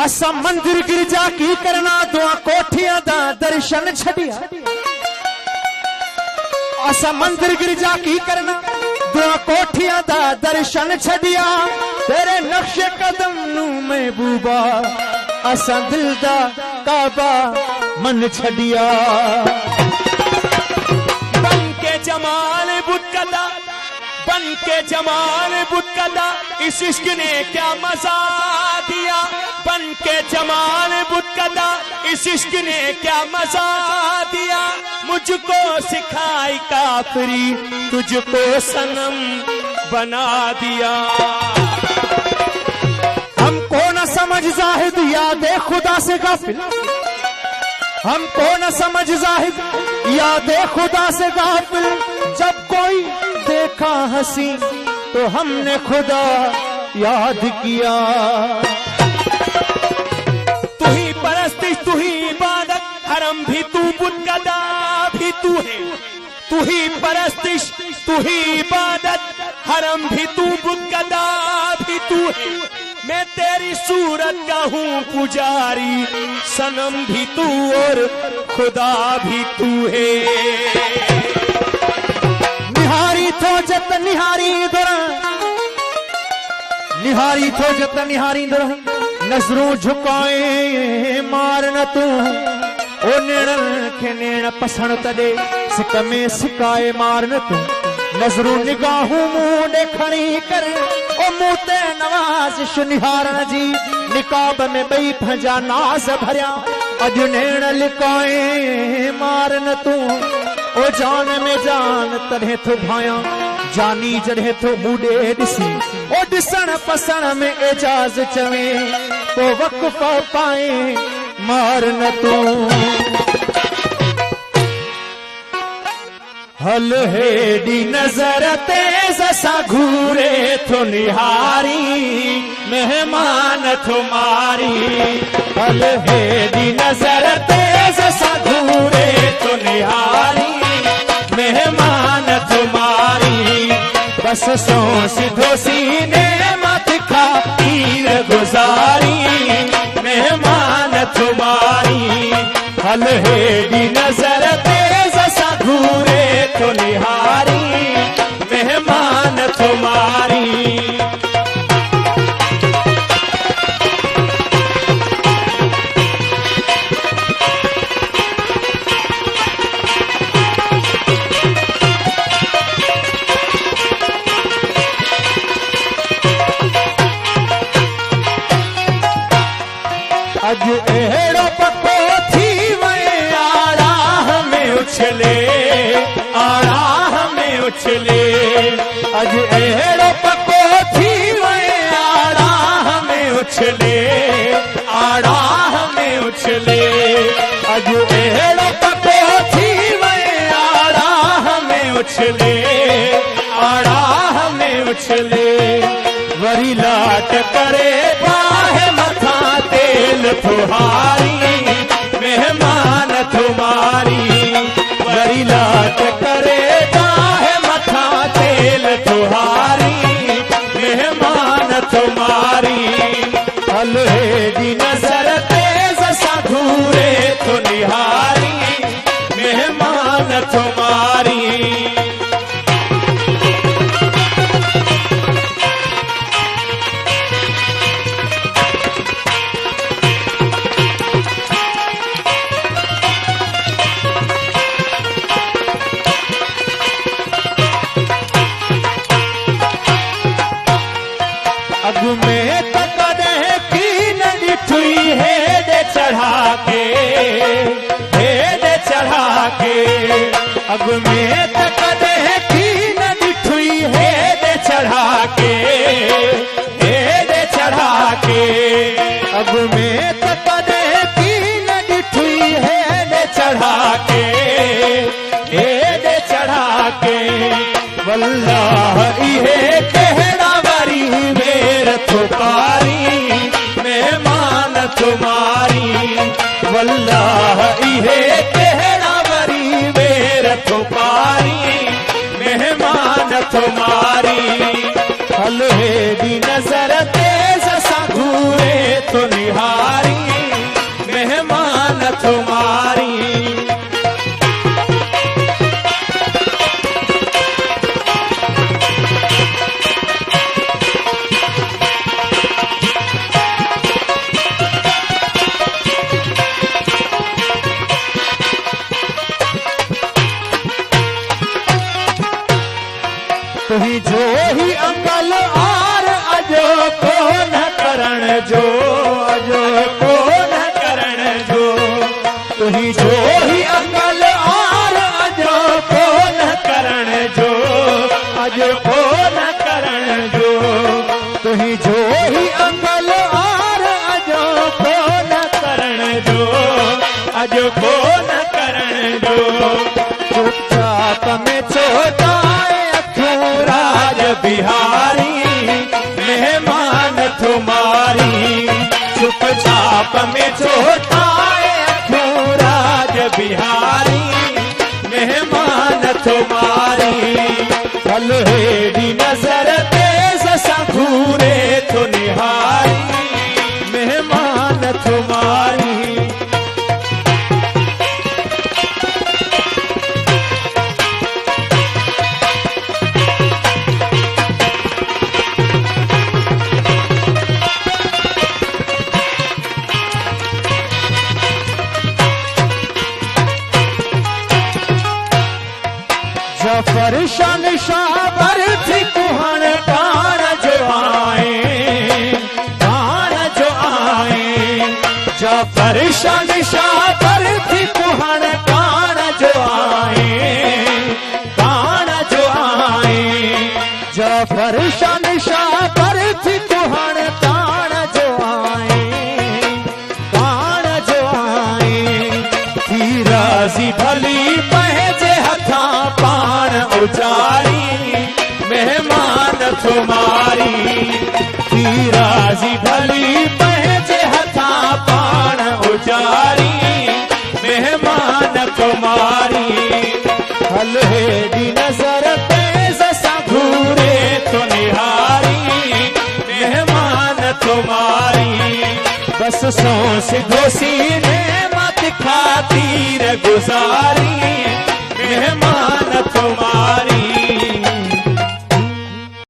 असा मंदिर गिरजा की करना दुआ कोठियां दा दर्शन छड़िया असा मंदिर गिरजा की करना दुआ कोठियां दा दर्शन छड़िया तेरे नक्शे कदम नू महबूबा असा दिल दा काबा मन छड़िया बन के जमाल बुटकदा बन के जमाल बुटकदा इस इश्क ने क्या मजा दिया बन के जमाल बुटकदा इस इश्क ने क्या मजा दिया मुझको सिखाई काफरी तुझको सनम बना दिया हमको न समझ जाहिद याद खुदा से गाफिल हमको न समझ जाहिद याद खुदा से गाफिल जब कोई देखा हंसी तो हमने खुदा याद किया तू ही परस्तिश तू ही इबादत हरम भी तू बुटकदा भी तू है तू ही परस्तिश तू ही इबादत हरम भी तू बुटकदा भी तू है मैं तेरी सूरत का हूँ पुजारी सनम भी तू और खुदा भी तू है निहारी थो जत निहारी दर निहारी थो जत निहारी दर नजरों झुकाए मार न तू ओ नेण खे नेण पसण तडे सिक में सिकाए मार न तू नजरों निगाहूं मुंह देखणी कर ओ मुंह ते नवाज़िश निहारण जी निकाब में बई भंजा नाज भरिया अज नेण लिकाए मार न तू ओ जान में जान तड़े थो भाया जानी जड़े थो मूडे दिसी ओ दिसण पसण में एजाज चवे तो वक़्फ़ पाए मार न तू हल हेडी नजर तेज सा घूरे थो निहारी मेहमान तुम्हारी हल हेडी नजर तेज सा घूरे थो निहारी मेहमान तुम्हारी बस सो सिधो सीने मत खा तीर गुजारी मेहमान तुम्हारी हल हेडी नजर तेज सा घूरे तो निहारी मेहमान तुम्हारी अज एड़ो पको थी वे आराह में उछले आराह में उछले अज एड़ो पको थी वे आराह में उछले आराह में उछले अज एड़ो पको थी वे आराह में उछले आराह में उछले वरी लाट करे बाहे मथा तेल तुहारी मेहमान तुम्हारी वरी लाट करे बाहे मथा तेल तुहारी मेहमान तुम्हारी हल हेडी नजर तेज सा घूरे तो निहारी मेहमान तुम्हारी अग में तक दे की नदी ठुई है दे चढ़ा के अग में तक दे की नदी ठुई है दे चढ़ा के अग में तक दे की नदी ठुई है दे चढ़ा के वल्लाह इहे कहना वरी मेर तुकारी मेहमान तुम्हारी वल्लाह इहे कहना वरी मेर तुकारी जो ही अकल और अजो को न करण जो, अजो को न करण जो, तुही जो ही अकल और अजो को न करण जो, अजो को न करण जो। चुपचाप में छोटाए अखियों राज बिहारी, मेहमान तुम्हारी। चुपचाप में छोटाए अखियों राज बिहारी, मेहमान तुम्हारी। फलहेड़ी नजर तेज संघूरे तो निहारी, मेहमान तुम्हारी। जफर शाह पर थी कुहन कान जो आए, कान जो आए। जफर शाह पर थी कुहन कान जो आए, कान जो आए। जफर शाह पर थी कुहन कान जो आए, कान जो आए। थी राजी भली पहजे हथा पान उचारी, मेहमान तुम्हारी। थी राजी भली पहजे हथा पान उचारी, मेहमान तुम्हारी। फलहेड़ी नजर तेज संघूरे तो निहारी, मेहमान तुम्हारी। बस सौंस दोषी ने मत खातिर गुजारी, मेहमान